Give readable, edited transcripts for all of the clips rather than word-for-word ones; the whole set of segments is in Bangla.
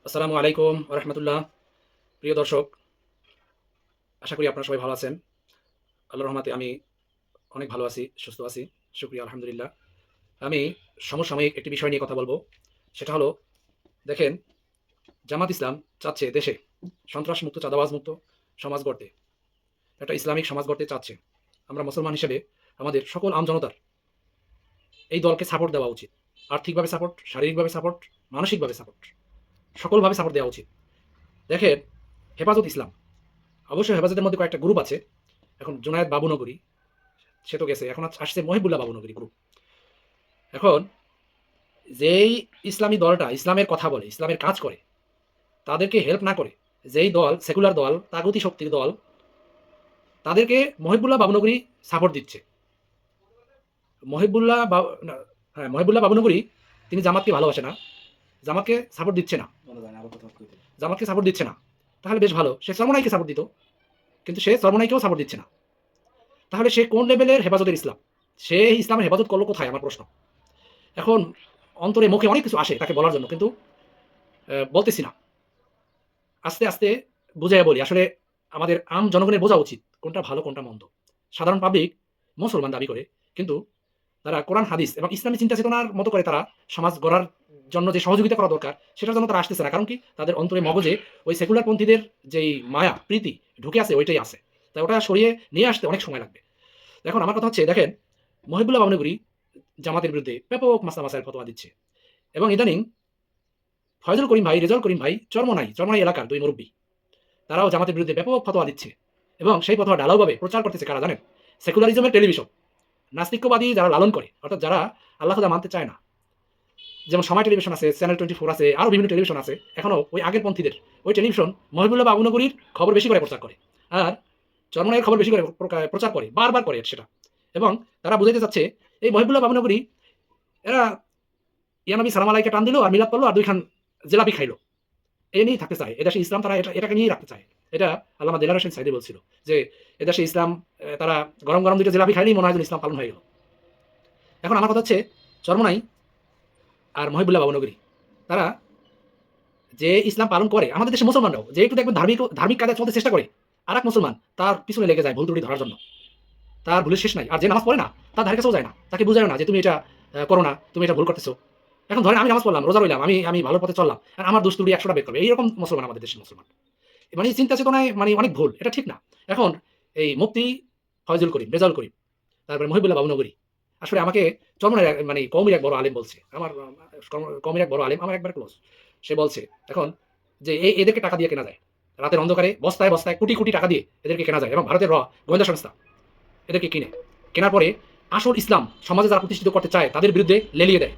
আসসালামু আলাইকুম রহমতুল্লাহ। প্রিয় দর্শক, আশা করি আপনারা সবাই ভালো আছেন। আল্লাহর রহমতে আমি অনেক ভালো আছি, সুস্থ আছি। শুকরিয়া, আলহামদুলিল্লাহ। আমি সমসাময়িক একটি বিষয় নিয়ে কথা বলবো। সেটা হলো, দেখেন, জামাত ইসলাম চাচ্ছে দেশে সন্ত্রাসমুক্ত, চাঁদাবাজমুক্ত সমাজ গড়তে, একটা ইসলামিক সমাজ গড়তে চাচ্ছে। আমরা মুসলমান হিসেবে আমাদের সকল আমজনতার এই দলকে সাপোর্ট দেওয়া উচিত। আর্থিকভাবে সাপোর্ট, শারীরিকভাবে সাপোর্ট, মানসিকভাবে সাপোর্ট, সকলভাবে সাপোর্ট দেওয়া উচিত। দেখেন, হেফাজত ইসলাম, অবশ্যই হেফাজতের মধ্যে কয়েকটা গ্রুপ আছে। এখন জুনায়েদ বাবুনগরী, সে তো গেছে, এখন আসছে মহিবুল্লাহ বাবুনগরী গ্রুপ। এখন যেই ইসলামী দলটা ইসলামের কথা বলে, ইসলামের কাজ করে, তাদেরকে হেল্প না করে, যেই দল সেকুলার দল, তাগুতি শক্তির দল, তাদেরকে মহিবুল্লাহ বাবুনগরী সাপোর্ট দিচ্ছে। মহিবুল্লাহ হ্যাঁ, মহিবুল্লাহ বাবুনগরী তিনি জামাতকে ভালোবাসে না, জামাতকে সাপোর্ট দিচ্ছে না, জামাতকে সাপোর্ট দিচ্ছে না। তাহলে বেশ ভালো, সে চরমনাইকে সাপোর্ট দিত, কিন্তু সে চরমনাইকেও সাপোর্ট দিচ্ছে না। তাহলে সে কোন লেভেলের হেফাজতের ইসলাম? সে ইসলামের হেফাজত করলো কোথায়, আমার প্রশ্ন। এখন অন্তরে মুখে অনেক কিছু আসে তাকে বলার জন্য, কিন্তু বলতেছি না। আস্তে আস্তে বুঝাইয়া বলি, আসলে আমাদের আম জনগণের বোঝা উচিত কোনটা ভালো কোনটা মন্দ। সাধারণ পাবলিক মুসলমান দাবি করে, কিন্তু তারা কোরআন হাদিস এবং ইসলামী চিন্তা চেতনার মতো করে তারা সমাজ গড়ার জন্য যে সহযোগিতা করা দরকার, সেটার জন্য তারা আসতেছে না। কারণ কি? তাদের অন্তরে মগজে ওই সেকুলার পন্থীদের যেই মায়া প্রীতি ঢুকে আছে, ওইটাই আছে। তাই ওটা সরিয়ে নিয়ে আসতে অনেক সময় লাগবে। এখন আমার কথা হচ্ছে, দেখেন, মহিবুল্লাহ বাবনগরী জামাতের বিরুদ্ধে ব্যাপক মাসলা মাসাইল ফতোয়া দিচ্ছে, এবং ইদানিং ফয়জুল করিম ভাই, রেজাউল করিম ভাই, চরমনাই এলাকার দুই মুরব্বী, তারাও জামাতের বিরুদ্ধে ব্যাপক ফতোয়া দিচ্ছে, এবং সেই ফতোয়া ঢালাওভাবে প্রচার করতেছে কারা জানেন? সেকুলারিজমের টেলিভিশন, নাস্তিক্যবাদী যারা লালন করে, অর্থাৎ যারা আল্লাহ খোদা মানতে চায় না। যেমন সময় টেলিভিশন আছে, চ্যানেল 24 আছে, আরও বিভিন্ন টেলিভিশন আছে, এখনো ওই আগের পন্থীদের ওই টেলিভিশন মহিবুল্লাহ বাবুনগরীর খবর বেশি করে প্রচার করে, আর চরমনাইয়ের খবর বেশি করে প্রচার করে, বারবার করে সেটা। এবং তারা বুঝাইতে চাচ্ছে, এই মহিবুল্লাহ বাবুনগরী এরা ইয়ানবী সালাম আলাইকে টান দিল আর মিলাদ করলো আর দুইখান জেলাপি খাইলো, এ নিয়েই থাকতে চায়। এদেশে ইসলাম তারা এটাকে নিয়েই রাখতে চায়। এটা আল্লামা দেলার হোসেন সাইদি বলছিল যে এদেশে ইসলাম, তারা গরম গরম দুইটা জেলাপি খাইলেই মনে হয় যেন ইসলাম পালন হয়ে গেল। এখন আমার কথা হচ্ছে, চরমনাই আর মহিবুল্লাহ বাবুনগরী, তারা যে ইসলাম পালন করে, আমাদের দেশে মুসলমানরাও যে একটু দেখবেন ধার্মিক ধার্মিক কাজে চলতে চেষ্টা করে, আর এক মুসলমান তার পিছনে লেগে যায় ভুল ত্রুটি ধরার জন্য। তার ভুলের শেষ নাই। আর যে নামাজ পড়ে না, তার ধারে কাছেও যায় না, তাকে বুঝায় না যে তুমি এটা করো না, তুমি এটা ভুল করতেছো। এখন ধরেন আমি নামাজ পড়লাম, রোজা রইলাম, আমি আমি ভালো পথে চললাম, আর আমার দোষ ত্রুটি 100টা বের করবে, এইরকম মুসলমান আমাদের দেশের মুসলমান। মানে চিন্তা চেতনায় মানে অনেক ভুল, এটা ঠিক না। এখন এই মুফতি ফয়জুল করিম, রেজাউল করিম, তারপরে মহিবুল্লাহ বাবুনগরী, আসলে আমাকে চরমনের মানে কওমির এক বড় আলেম বলছে, আমার কওমির এক বড় আলেম, আমার একবার ক্লোজ, সে বলছে এখন যে এদেরকে টাকা দিয়ে কেনা যায়, রাতের অন্ধকারে বস্তায় বস্তায় কোটি কোটি টাকা দিয়ে এদেরকে কেনা যায়, এবং ভারতের গোয়েন্দা সংস্থা এদেরকে কিনে, কেনার পরে আসল ইসলাম সমাজে যারা প্রতিষ্ঠিত করতে চায় তাদের বিরুদ্ধে লেলিয়ে দেয়,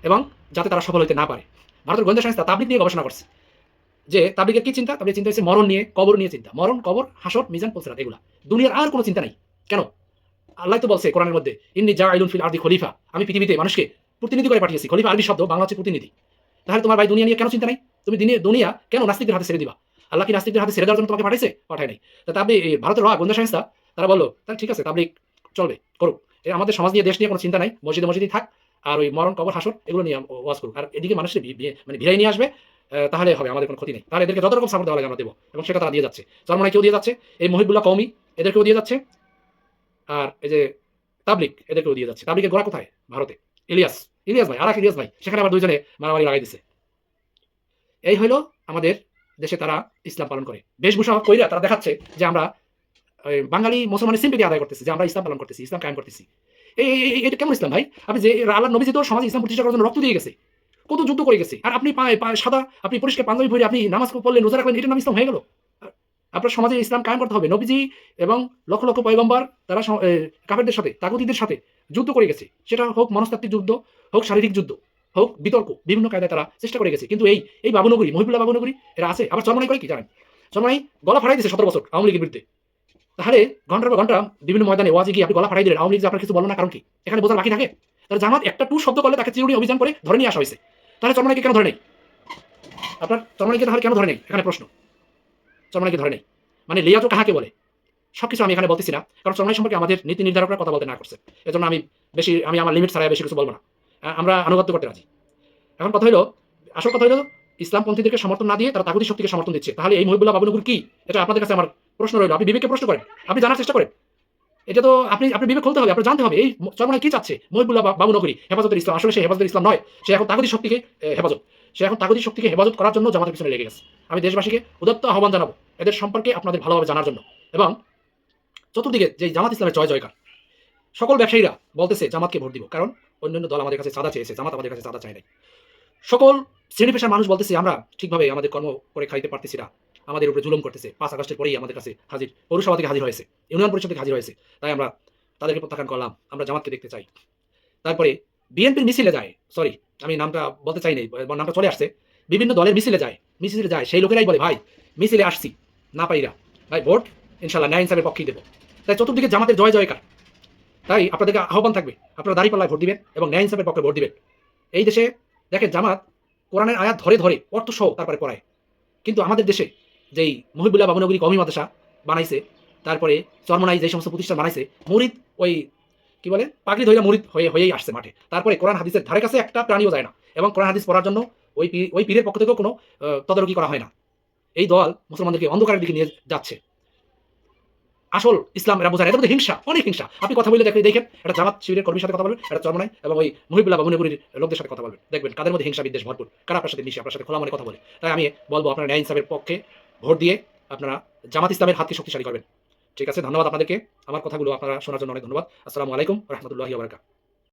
এবং যাতে তারা সফল হতে না পারে। ভারতের গোয়েন্দা সংস্থা তাবলিগ নিয়ে গবেষণা করছে, যে তাবলিগের কি চিন্তা? তাবলিগের চিন্তা হচ্ছে মরণ নিয়ে, কবর নিয়ে চিন্তা, মরণ, কবর, হাসর, মিজান, পুলসিরাত, এগুলা। দুনিয়ার আর কোনো চিন্তা নাই। কেন? আল্লাহ তো বলছে কোরআনের মধ্যে, ইন্নী জাইলুন ফিল আরদি খলিফা, আমি পৃথিবীতে মানুষকে প্রতিনিধি করে পাঠিয়েছি। খলিফা আরবি শব্দ, বাংলা হচ্ছে প্রতিনিধি। তাহলে তোমার ভাই দুনিয়া নিয়ে কেন চিন্তা নাই? তুমি দুনিয়া কেন নাস্তিকদের হাতে ছেড়ে দিবা? আল্লাহ কি নাস্তিকদের হাতে ছেড়ে দেওয়ার জন্য তোমাকে পাঠাইছে? পাঠায় নাই। তা তাবলিগ, ভারতের গোয়েন্দা সংস্থা, তারা বললো তাহলে ঠিক আছে, তাবলিগ চলবে, করুক। আমাদের সমাজ নিয়ে, দেশ নিয়ে কোনো চিন্তা নাই, মসজিদে মসজিদই থাক, আর ওই মরণ, কবর, হাসর এগুলো নিয়ে ওয়াজ করুক, আর এদিকে মানুষের মানে ভিড়াই নিয়ে আসবে, তাহলে হবে, আমাদের কোনো ক্ষতি নেই। তাহলে এদেরকে যত রকম সাপোর্ট দেওয়া লাগে আমরা দেবো, এবং সেটা তারা দিয়ে যাচ্ছে। চরমনাইকেও দিয়ে যাচ্ছে, এই মহিবুল্লাহ কওমি এদেরকেও দিয়ে যাচ্ছে, আর এই যে তাবলিগ এদেরকেও দিয়ে যাচ্ছে। তাবলিগের গোড়া কোথায়? ভারতে। ইলিয়াস, ইলিয়াস ভাই, আর এক ইলিয়াস ভাই, সেখানে আবার দুইজনে মারামারি লাগাই দিছে। এই হইলো আমাদের দেশে তারা ইসলাম পালন করে, বেশভূষা কইরা তারা দেখাচ্ছে যে আমরা বাঙালি মুসলমানের সিম্পিতি আদায় করতেছি, যে আমরা ইসলাম পালন করতেছি, ইসলাম কায়েম করতেছি। এটা কেমন ইসলাম ভাই? আপনি যে আল্লাহ নবী তো সমাজে ইসলাম প্রতিষ্ঠা করার জন্য রক্ত দিয়ে গেছে, কত যুদ্ধ করে গেছে, আর আপনি সাদা, আপনি পরিষ্কার পাঞ্জাবি পরে আপনি নামাজ পড়লেন, রোজা রাখলেন, এটার নাম ইসলাম হয়ে গেল? আপনার সমাজে ইসলাম কায়েম করতে হবে। নবীজি এবং লক্ষ লক্ষ পয়গম্বর তারা কাফেরদের সাথে, তাগুতীদের সাথে যুদ্ধ করে গেছে, সেটা হোক মনস্তাত্ত্বিক যুদ্ধ, হোক শারীরিক যুদ্ধ, হোক বিতর্ক, বিভিন্ন কায়দায় তারা চেষ্টা করে গেছে। কিন্তু এই বাবুনগরী, মহিবুল্লাহ বাবুনগরী এরা আছে। আবার চরমনাই করে কি জানেন? চরমনাই গলা ফাড়াই দিয়েছে 17 বছর আওয়ামী লীগের বিরুদ্ধে। তাহলে ঘন্টার পর ঘন্টা বিভিন্ন ময়দানে ওয়াজে গিয়ে আপনি গলা ফাড়াই দিলেন, আওয়ামী লীগ যে আপনার কিছু বলো না, কারণ কি? এখানে বোঝার বাকি থাকে? তাহলে জামাত একটা টু শব্দ করলে তাকে চিরুনি অভিযান করে ধরে নিয়ে আসা হয়েছে। তাহলে চরমনাইকে কেন ধরে নেই? আপনার চরমনাইকে তাহলে কেন ধরে নেই? এখানে প্রশ্ন। চরমনাইকে ধরে নেই মানে লিয়াজু কাহাকে বলে? সবকিছু আমি এখানে বলতেছি না, কারণ চরমনাই সম্পর্কে আমাদের নীতি নির্ধারকরা কথা বলতে না করছে। এজন্য আমি আমার লিমিট ছাড়াই বেশি কিছু বলবো না। আমরা আনুগত্য করতে রাজি। এখন কথা হইলো, আসল কথা হইলো, ইসলামপন্থীদেরকে সমর্থন না দিয়ে তারা তাগুতি শক্তিকে সমর্থন দিচ্ছে। তাহলে এই মহিবুল্লাহ বাবুনগর কি? এটা আপনাদের কাছে আমার প্রশ্ন রইল। আপনি বিবেককে প্রশ্ন করেন, আপনি জানার চেষ্টা করেন। এটা তো আপনি বিবেক খুলতে হবে, আপনার জানতে হবে এই চরমোনাই কি চাচ্ছে। মহিবুল্লাহ বাবুনগরী হেফাজতের ইসলাম, আসলে সে হেফাজতের ইসলাম নয়, সে এখন তাগুতি শক্তিকে হেফাজত, সে এখন তাগুতি শক্তিকে হেফাজত করার জন্য জামাতের পিছনে লেগে গেছে। আমি দেশবাসীকে উদাত্ত আহ্বান জানাবো এদের সম্পর্কে আপনাদের ভালোভাবে জানার জন্য। এবং চতুর্দিকে যে জামাত ইসলামের জয় জয়কার, সকল ব্যবসায়ীরা বলতেছে জামাতকে ভোট দিব, কারণ অন্যান্য দল আমাদের কাছে চাঁদা চেয়েছে, জামাত আমাদের কাছে চাঁদা চায় নাই। সকল শ্রেণী পেশার মানুষ বলতেছে আমরা ঠিকভাবে আমাদের কর্ম করে খাইতে পারতেছি না, আমাদের উপরে জুলুম করতেছে। 5 আগস্টের পরেই আমাদের কাছে হাজির, পৌরসভা থেকে হাজির হয়েছে, ইউনিয়ন পরিষদ থেকে হাজির হয়েছে, তাই আমরা তাদেরকে প্রত্যাখ্যান করলাম, আমরা জামাতকে দেখতে চাই। তারপরে বিএনপির মিছিলে যায়, সরি আমি নামটা বলতে চাই নাই, নামটা চলে আসছে, বিভিন্ন দলের মিছিলে যায়, সেই লোকেরাই বলে ভাই মিছিলে আসছি না পাইরা, ভাই ভোট ইনশাল্লাহ ন্যায় ইনসাফের পক্ষেই দেবো। তাই চতুর্দিকে জামাতের জয় জয়কার। তাই আপনাদেরকে আহ্বান থাকবে, আপনারা দাঁড়িপাল্লায় ভোট দিবেন এবং ন্যায় ইনসাফের পক্ষে ভোট দিবেন। এই দেশে দেখেন জামাত কোরআনের আয়াত ধরে ধরে অর্থ সহ তারপরে পড়ায়, কিন্তু আমাদের দেশে যেই মহিবুল্লাহ বাবুনগরী কওমি মাদ্রাসা বানাইছে, তারপরে চরমোনাই যে সমস্ত প্রতিষ্ঠান বানাইছে, মুরিদ ওই কি বলে পাগড়ি ধইরা মুরিদ হয়েই আসছে মাঠে। তারপরে কোরআন হাদিসের ধারে কাছে একটা প্রাণীও যায় না, এবং কোরআন হাদিস পড়ার জন্য ওই পীরের পক্ষ থেকেও কোনো তদারকি করা হয় না। এই দল মুসলমানদেরকে অন্ধকারের দিকে নিয়ে যাচ্ছে। আসল ইসলাম এরা বোঝায়, এদের মধ্যে হিংসা, অনেক হিংসা। আপনি কথা বলে দেখেন, একটা জামাত শিবিরের কর্মীর সাথে কথা বলবেন, একটা চরমোনাই এবং ওই মহিবুল্লাহ বাবুনগরীর লোকদের সাথে কথা বলবেন, দেখবেন কাদের মধ্যে হিংসা বিদ্বেষ ভরপুর, কারা আপনার সাথে মিশে আপনার সাথে খোলা মনে কথা বলে। তাই আমি বলবো আপনারা ন্যায় ইনসাফের পক্ষে ভোট দিয়ে আপনারা জামাত ইসলামের হাতকে শক্তিশালী করবেন। ঠিক আছে, ধন্যবাদ আপনাদেরকে। আমার কথাগুলো আপনারা শোনার জন্য অনেক ধন্যবাদ। আসসালামু আলাইকুম ওয়া রাহমাতুল্লাহি ওয়া বারাকাতুহু।